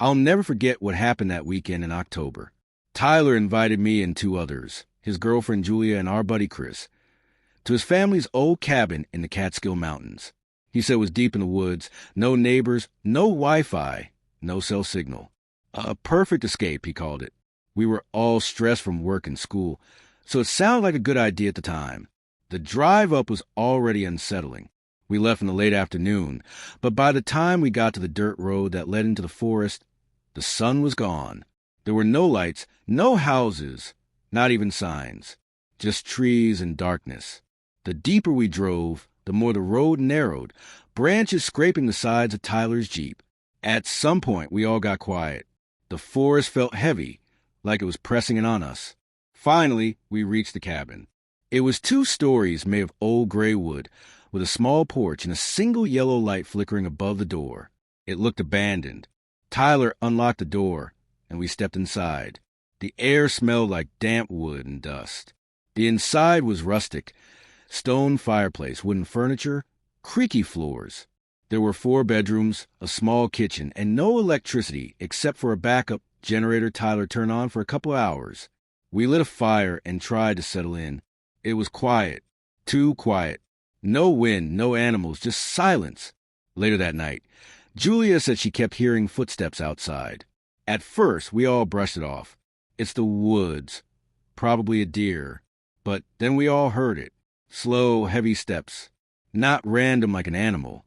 I'll never forget what happened that weekend in October. Tyler invited me and two others, his girlfriend Julia and our buddy Chris, to his family's old cabin in the Catskill Mountains. He said it was deep in the woods, no neighbors, no Wi-Fi, no cell signal. A perfect escape, he called it. We were all stressed from work and school, so it sounded like a good idea at the time. The drive up was already unsettling. We left in the late afternoon, but by the time we got to the dirt road that led into the forest, the sun was gone. There were no lights, no houses, not even signs, just trees and darkness. The deeper we drove, the more the road narrowed, branches scraping the sides of Tyler's Jeep. At some point, we all got quiet. The forest felt heavy, like it was pressing in on us. Finally, we reached the cabin. It was 2 stories made of old gray wood, with a small porch and a single yellow light flickering above the door. It looked abandoned. Tyler unlocked the door, and we stepped inside. The air smelled like damp wood and dust. The inside was rustic. Stone fireplace, wooden furniture, creaky floors. There were 4 bedrooms, a small kitchen, and no electricity except for a backup generator Tyler turned on for a couple hours. We lit a fire and tried to settle in. It was quiet, too quiet. No wind, no animals, just silence. Later that night, Julia said she kept hearing footsteps outside. At first, we all brushed it off. It's the woods, probably a deer. But then we all heard it. Slow, heavy steps. Not random like an animal.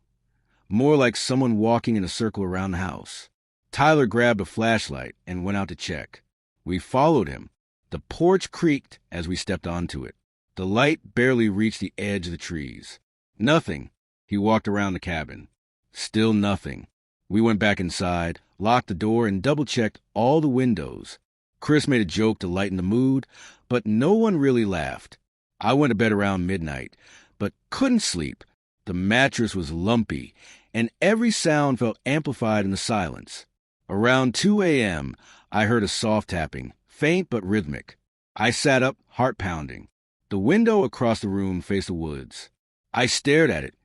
More like someone walking in a circle around the house. Tyler grabbed a flashlight and went out to check. We followed him. The porch creaked as we stepped onto it. The light barely reached the edge of the trees. Nothing. He walked around the cabin. Still nothing. We went back inside, locked the door, and double-checked all the windows. Chris made a joke to lighten the mood, but no one really laughed. I went to bed around midnight, but couldn't sleep. The mattress was lumpy, and every sound felt amplified in the silence. Around 2 a.m., I heard a soft tapping, faint but rhythmic. I sat up, heart pounding. The window across the room faced the woods. I stared at it,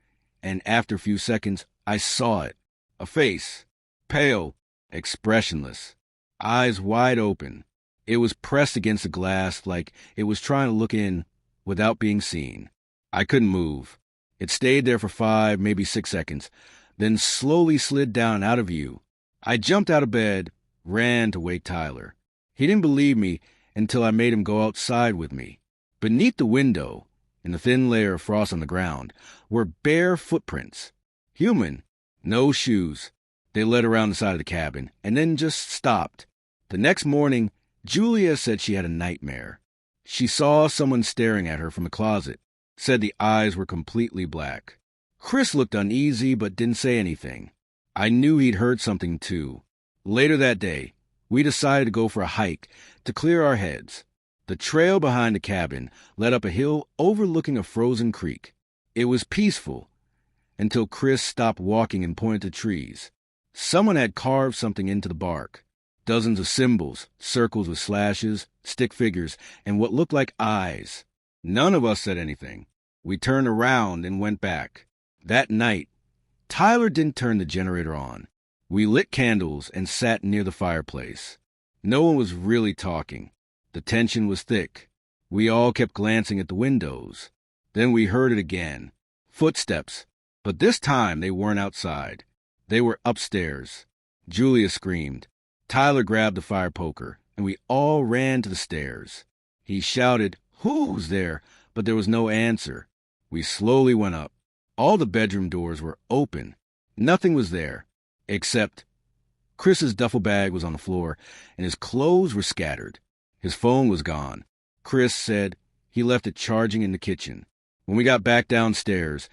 and after a few seconds, I saw it. A face, pale, expressionless, eyes wide open. It was pressed against the glass like it was trying to look in without being seen. I couldn't move. It stayed there for 5, maybe 6 seconds, then slowly slid down out of view. I jumped out of bed, ran to wake Tyler. He didn't believe me until I made him go outside with me. Beneath the window, in the thin layer of frost on the ground, were bare footprints. Human, no shoes. They led around the side of the cabin, and then just stopped. The next morning, Julia said she had a nightmare. She saw someone staring at her from the closet, said the eyes were completely black. Chris looked uneasy but didn't say anything. I knew he'd heard something too. Later that day, we decided to go for a hike to clear our heads. The trail behind the cabin led up a hill overlooking a frozen creek. It was peaceful until Chris stopped walking and pointed to trees. Someone had carved something into the bark. Dozens of symbols, circles with slashes, stick figures, and what looked like eyes. None of us said anything. We turned around and went back. That night, Tyler didn't turn the generator on. We lit candles and sat near the fireplace. No one was really talking. The tension was thick. We all kept glancing at the windows. Then we heard it again. Footsteps. But this time they weren't outside. They were upstairs. Julia screamed. Tyler grabbed the fire poker, and we all ran to the stairs. He shouted, "Who's there?" But there was no answer. We slowly went up. All the bedroom doors were open. Nothing was there, except Chris's duffel bag was on the floor, and his clothes were scattered. His phone was gone. Chris said he left it charging in the kitchen. When we got back downstairs,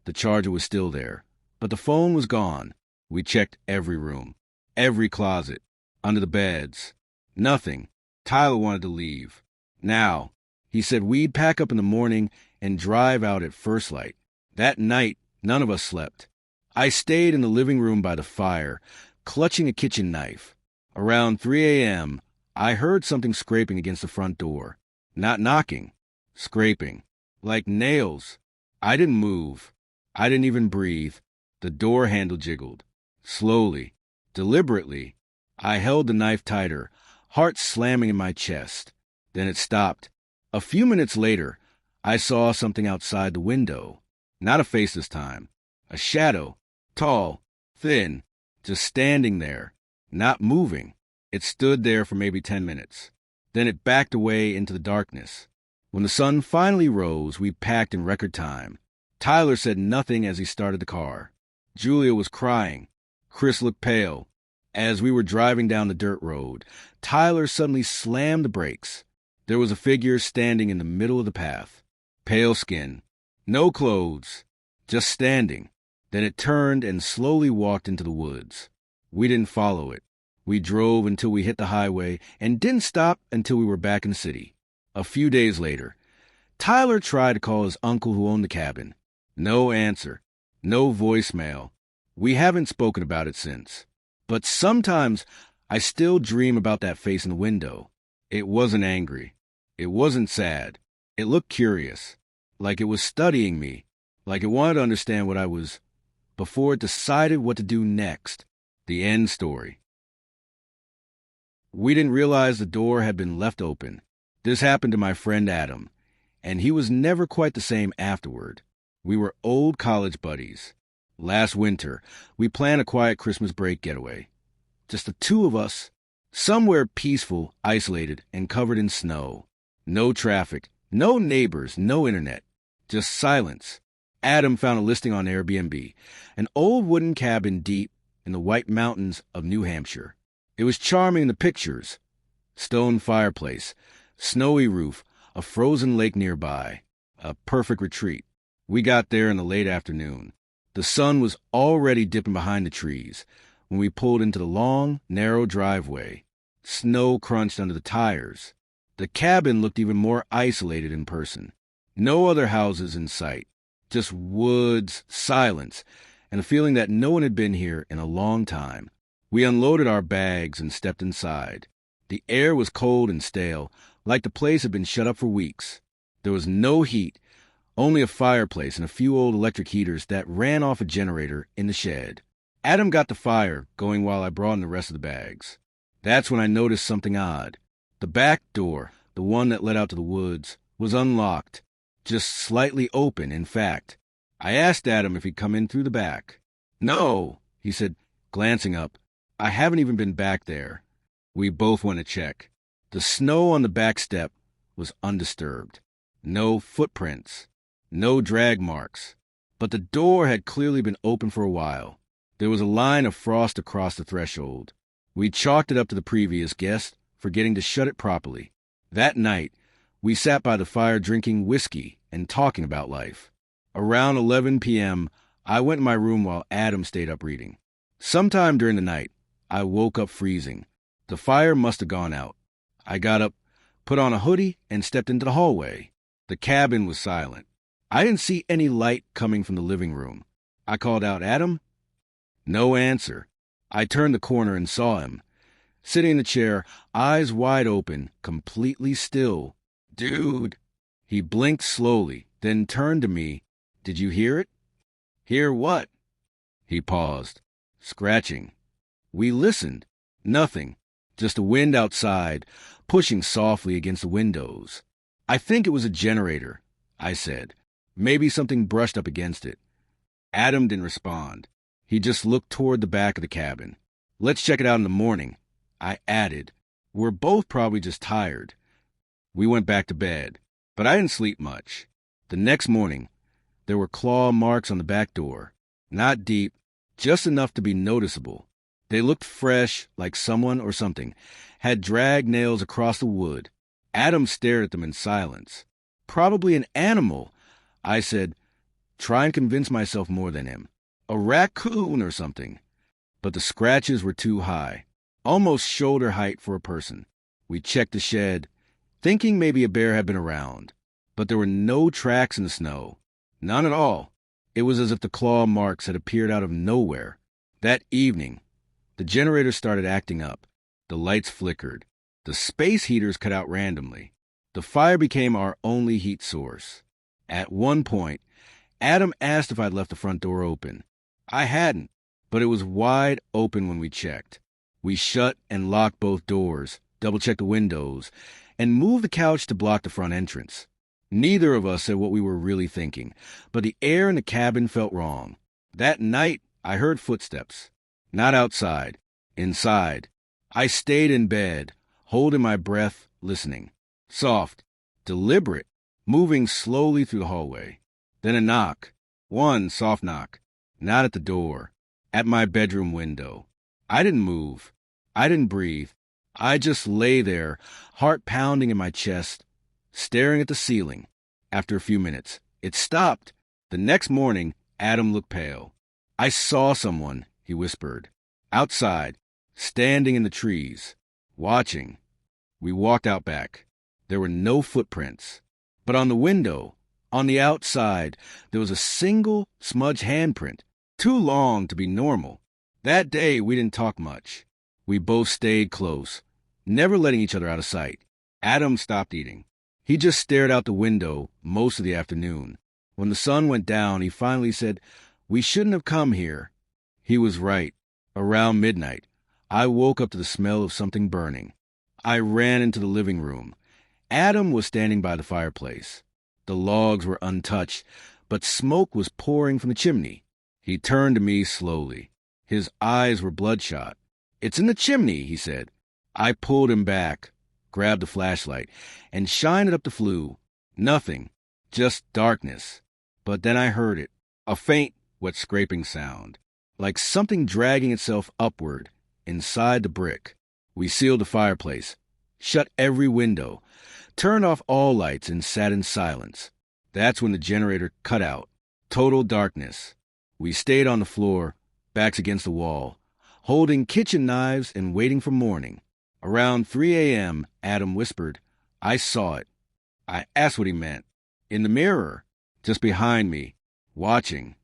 the charger was still there, but the phone was gone. We checked every room, every closet, under the beds. Nothing. Tyler wanted to leave. Now, he said we'd pack up in the morning and drive out at first light. That night, none of us slept. I stayed in the living room by the fire, clutching a kitchen knife. Around 3 a.m., I heard something scraping against the front door. Not knocking. Scraping. Like nails. I didn't move. I didn't even breathe. The door handle jiggled. Slowly. Deliberately. I held the knife tighter, heart slamming in my chest. Then it stopped. A few minutes later, I saw something outside the window. Not a face this time. A shadow, tall, thin, just standing there, not moving. It stood there for maybe 10 minutes. Then it backed away into the darkness. When the sun finally rose, we packed in record time. Tyler said nothing as he started the car. Julia was crying. Chris looked pale. As we were driving down the dirt road, Tyler suddenly slammed the brakes. There was a figure standing in the middle of the path. Pale skin. No clothes. Just standing. Then it turned and slowly walked into the woods. We didn't follow it. We drove until we hit the highway and didn't stop until we were back in the city. A few days later, Tyler tried to call his uncle who owned the cabin. No answer. No voicemail. We haven't spoken about it since. But sometimes I still dream about that face in the window. It wasn't angry. It wasn't sad. It looked curious. Like it was studying me. Like it wanted to understand what I was before it decided what to do next. The end story. We didn't realize the door had been left open. This happened to my friend Adam, and he was never quite the same afterward. We were old college buddies. Last winter, we planned a quiet Christmas break getaway. Just the two of us, somewhere peaceful, isolated, and covered in snow. No traffic, no neighbors, no internet. Just silence. Adam found a listing on Airbnb, an old wooden cabin deep in the White Mountains of New Hampshire. It was charming in the pictures. Stone fireplace, snowy roof, a frozen lake nearby. A perfect retreat. We got there in the late afternoon. The sun was already dipping behind the trees when we pulled into the long, narrow driveway. Snow crunched under the tires. The cabin looked even more isolated in person. No other houses in sight. Just woods, silence, and a feeling that no one had been here in a long time. We unloaded our bags and stepped inside. The air was cold and stale, like the place had been shut up for weeks. There was no heat, only a fireplace and a few old electric heaters that ran off a generator in the shed. Adam got the fire going while I brought in the rest of the bags. That's when I noticed something odd. The back door, the one that led out to the woods, was unlocked, just slightly open, in fact. I asked Adam if he'd come in through the back. "No," he said, glancing up. "I haven't even been back there." We both went to check. The snow on the back step was undisturbed. No footprints. No drag marks. But the door had clearly been open for a while. There was a line of frost across the threshold. We chalked it up to the previous guest, forgetting to shut it properly. That night, we sat by the fire drinking whiskey and talking about life. Around 11 p.m., I went in my room while Adam stayed up reading. Sometime during the night, I woke up freezing. The fire must have gone out. I got up, put on a hoodie, and stepped into the hallway. The cabin was silent. I didn't see any light coming from the living room. I called out, "Adam?" No answer. I turned the corner and saw him, sitting in the chair, eyes wide open, completely still. "Dude." He blinked slowly, then turned to me. "Did you hear it?" "Hear what?" He paused, scratching. We listened. Nothing. Just the wind outside, pushing softly against the windows. "I think it was a generator," I said. "Maybe something brushed up against it." Adam didn't respond. He just looked toward the back of the cabin. "Let's check it out in the morning," I added. "We're both probably just tired." We went back to bed, but I didn't sleep much. The next morning, there were claw marks on the back door. Not deep, just enough to be noticeable. They looked fresh, like someone or something had dragged nails across the wood. Adam stared at them in silence. "Probably an animal," I said, trying to convince myself more than him. "A raccoon or something." But the scratches were too high, almost shoulder height for a person. We checked the shed, thinking maybe a bear had been around. But there were no tracks in the snow. None at all. It was as if the claw marks had appeared out of nowhere. That evening, the generator started acting up. The lights flickered. The space heaters cut out randomly. The fire became our only heat source. At one point, Adam asked if I'd left the front door open. I hadn't, but it was wide open when we checked. We shut and locked both doors, double-checked the windows, and moved the couch to block the front entrance. Neither of us said what we were really thinking, but the air in the cabin felt wrong. That night, I heard footsteps. Not outside, inside. I stayed in bed, holding my breath, listening. Soft, deliberate, moving slowly through the hallway. Then a knock. One soft knock. Not at the door. At my bedroom window. I didn't move. I didn't breathe. I just lay there, heart pounding in my chest, staring at the ceiling. After a few minutes, it stopped. The next morning, Adam looked pale. "I saw someone," he whispered. "Outside, standing in the trees, watching." We walked out back. There were no footprints. But on the window, on the outside, there was a single smudged handprint, too long to be normal. That day, we didn't talk much. We both stayed close, never letting each other out of sight. Adam stopped eating. He just stared out the window most of the afternoon. When the sun went down, he finally said, "We shouldn't have come here." He was right. Around midnight, I woke up to the smell of something burning. I ran into the living room. Adam was standing by the fireplace. The logs were untouched, but smoke was pouring from the chimney. He turned to me slowly. His eyes were bloodshot. "It's in the chimney," he said. I pulled him back, grabbed the flashlight, and shined it up the flue. Nothing, just darkness. But then I heard it, a faint, wet scraping sound, like something dragging itself upward inside the brick. We sealed the fireplace, shut every window, turned off all lights, and sat in silence. That's when the generator cut out. Total darkness. We stayed on the floor, backs against the wall, holding kitchen knives and waiting for morning. Around 3 a.m., Adam whispered, "I saw it." I asked what he meant. "In the mirror, just behind me, watching."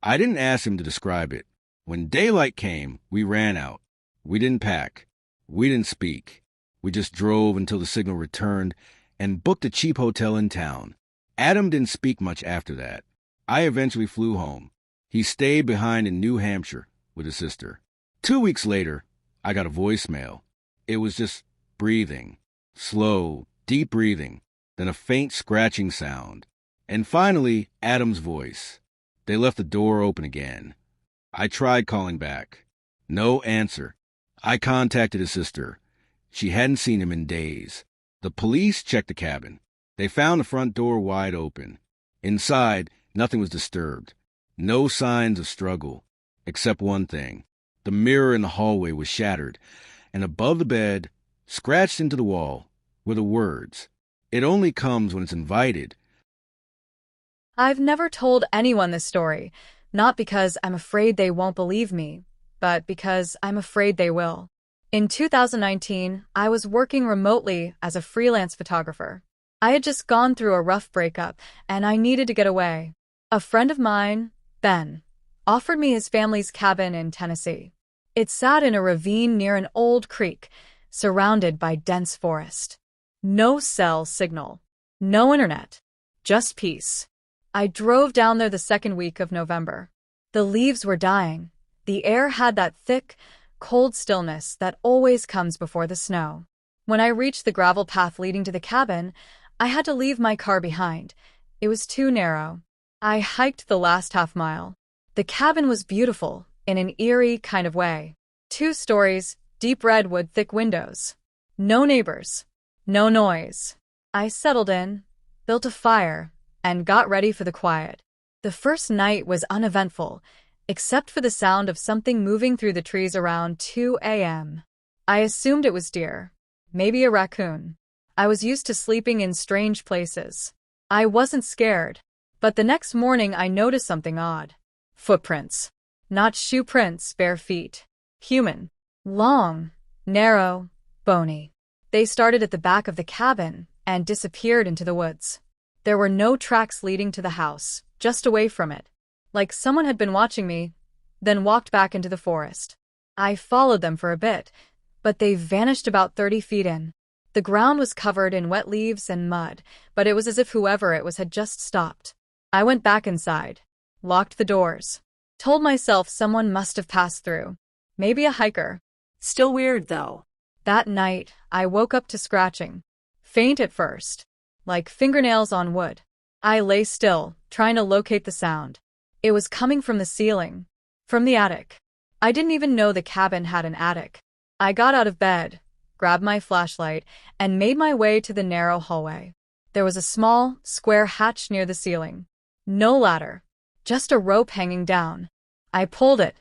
I didn't ask him to describe it. When daylight came, we ran out. We didn't pack. We didn't speak. We just drove until the signal returned and booked a cheap hotel in town. Adam didn't speak much after that. I eventually flew home. He stayed behind in New Hampshire with his sister. 2 weeks later, I got a voicemail. It was just breathing. Slow, deep breathing. Then a faint scratching sound. And finally, Adam's voice. They left the door open again. I tried calling back. No answer. I contacted his sister. She hadn't seen him in days. The police checked the cabin. They found the front door wide open. Inside, nothing was disturbed. No signs of struggle, except one thing. The mirror in the hallway was shattered, and above the bed, scratched into the wall, were the words, "It only comes when it's invited." I've never told anyone this story, not because I'm afraid they won't believe me, but because I'm afraid they will. In 2019, I was working remotely as a freelance photographer. I had just gone through a rough breakup, and I needed to get away. A friend of mine, Ben, offered me his family's cabin in Tennessee. It sat in a ravine near an old creek, surrounded by dense forest. No cell signal, no internet, just peace. I drove down there the second week of November. The leaves were dying. The air had that thick, cold stillness that always comes before the snow. When I reached the gravel path leading to the cabin, I had to leave my car behind. It was too narrow. I hiked the last half mile. The cabin was beautiful, in an eerie kind of way. 2 stories, deep redwood, thick windows. No neighbors. No noise. I settled in, built a fire, and got ready for the quiet. The first night was uneventful, except for the sound of something moving through the trees around 2 a.m. I assumed it was deer, maybe a raccoon. I was used to sleeping in strange places. I wasn't scared, but the next morning I noticed something odd. Footprints. Not shoe prints, bare feet. Human. Long, narrow, bony. They started at the back of the cabin and disappeared into the woods. There were no tracks leading to the house, just away from it. Like someone had been watching me, then walked back into the forest. I followed them for a bit, but they vanished about 30 feet in. The ground was covered in wet leaves and mud, but it was as if whoever it was had just stopped. I went back inside, locked the doors, told myself someone must have passed through. Maybe a hiker. Still weird, though. That night, I woke up to scratching. Faint at first, like fingernails on wood. I lay still, trying to locate the sound. It was coming from the ceiling, from the attic. I didn't even know the cabin had an attic. I got out of bed, grabbed my flashlight, and made my way to the narrow hallway. There was a small, square hatch near the ceiling. No ladder, just a rope hanging down. I pulled it.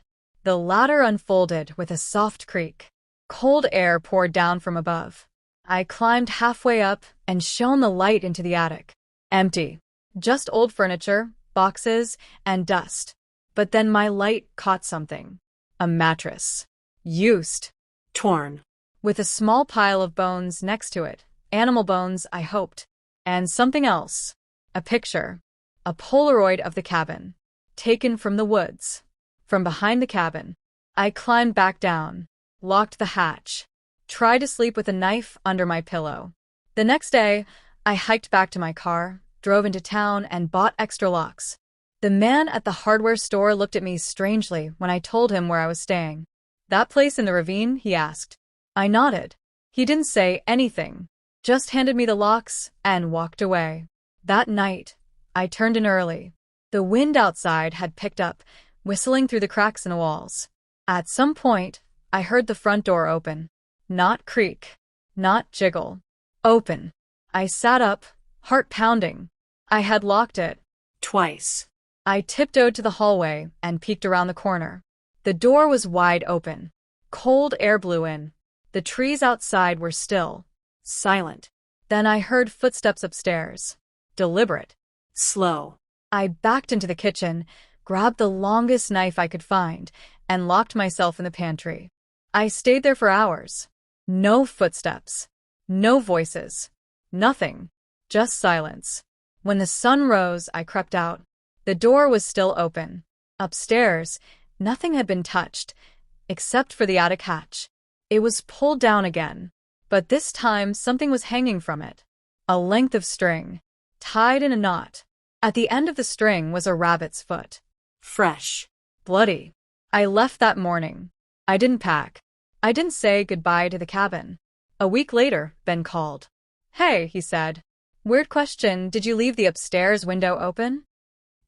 The ladder unfolded with a soft creak. Cold air poured down from above. I climbed halfway up and shone the light into the attic. Empty. Just old furniture, boxes, and dust. But then my light caught something. A mattress. Used. Torn. With a small pile of bones next to it. Animal bones, I hoped. And something else. A picture. A Polaroid of the cabin. Taken from the woods. From behind the cabin. I climbed back down. Locked the hatch. Tried to sleep with a knife under my pillow. The next day, I hiked back to my car, drove into town, and bought extra locks. The man at the hardware store looked at me strangely when I told him where I was staying. "That place in the ravine?" he asked. I nodded. He didn't say anything, just handed me the locks and walked away. That night, I turned in early. The wind outside had picked up, whistling through the cracks in the walls. At some point, I heard the front door open. Not creak. Not jiggle. Open. I sat up, heart pounding. I had locked it. Twice. I tiptoed to the hallway and peeked around the corner. The door was wide open. Cold air blew in. The trees outside were still. Silent. Then I heard footsteps upstairs. Deliberate. Slow. I backed into the kitchen, grabbed the longest knife I could find, and locked myself in the pantry. I stayed there for hours. No footsteps. No voices. Nothing. Just silence. When the sun rose, I crept out. The door was still open. Upstairs, nothing had been touched, except for the attic hatch. It was pulled down again, but this time something was hanging from it. A length of string, tied in a knot. At the end of the string was a rabbit's foot. Fresh. Bloody. I left that morning. I didn't pack. I didn't say goodbye to the cabin. A week later, Ben called. "Hey," he said. "Weird question, did you leave the upstairs window open?"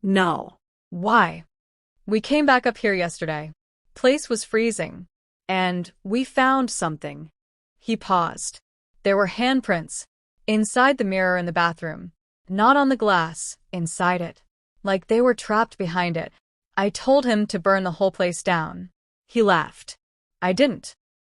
No. "Why?" "We came back up here yesterday. Place was freezing. And we found something." He paused. There were handprints. Inside the mirror in the bathroom. Not on the glass, inside it. Like they were trapped behind it. I told him to burn the whole place down. He laughed. I didn't.